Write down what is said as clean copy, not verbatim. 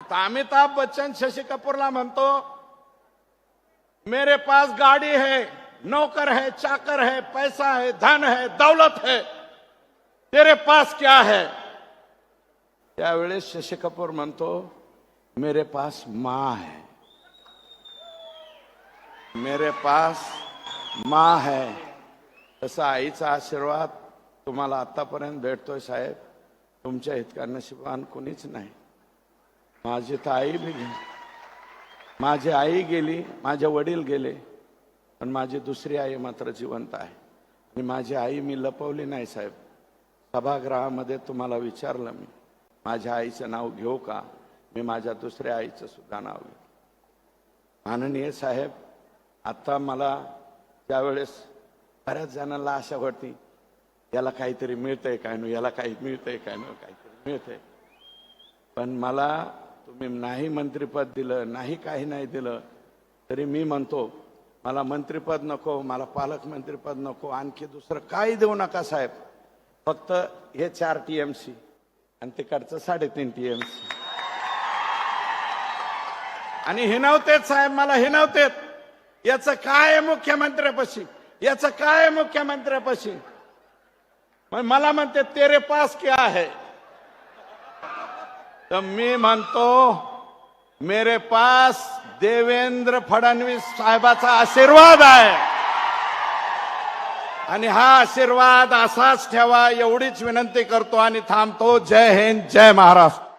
अमिताभ बच्चन शशि कपूरला म्हणतो, मेरे पास गाड़ी है, नौकर है, चाकर है, पैसा है, धन है, दौलत है, तेरे पास क्या है? त्यावेळेस शशि कपूर म्हणतो, मेरे पास मां है, मेरे पास मां है. तसा आईचा आशीर्वाद तुम्हाला आतापर्यंत भेटतोय साहेब. तुमच्या इतका नशिबान कोणीच नाही. माझी आई बी गेली, माझी आई गेली, माझे वडील गेले, पण माझी दुसरी आई मात्र जिवंत आहे. आणि माझी आई मी लपवली नाही साहेब. सभागृहामध्ये तुम्हाला विचारलं मी, माझ्या आईचं नाव घेऊ का? मी माझ्या दुसऱ्या आईचं सुद्धा नाव घेऊ. माननीय साहेब, आता मला त्यावेळेस बऱ्याच जणांना आशा होती, याला काहीतरी मिळतंय काय नो, याला काही मिळतंय काय नो, काहीतरी मिळतंय. पण मला तुम्ही नाही मंत्रिपद दिलं, नाही काही नाही दिलं, तरी मी म्हणतो, मला मंत्रिपद नको, मला पालकमंत्रीपद नको, आणखी दुसरं काही देऊ नका साहेब. फक्त हे 4 TMC आणि तिकडचं 3.5 TMC. आणि हिनवतेत साहेब, मला हिनवतेत. याचं काय आहे मुख्यमंत्र्यापाशी, याचं काय आहे मुख्यमंत्र्यापाशी? मला म्हणते तेरे पास क्या है? तर मी म्हणतो, मेरे पास देवेंद्र फडणवीस साहेबाचा आशीर्वाद आहे. आणि हा आशीर्वाद असाच ठेवा एवढीच विनंती करतो आणि थांबतो. जय हिंद, जय महाराष्ट्र.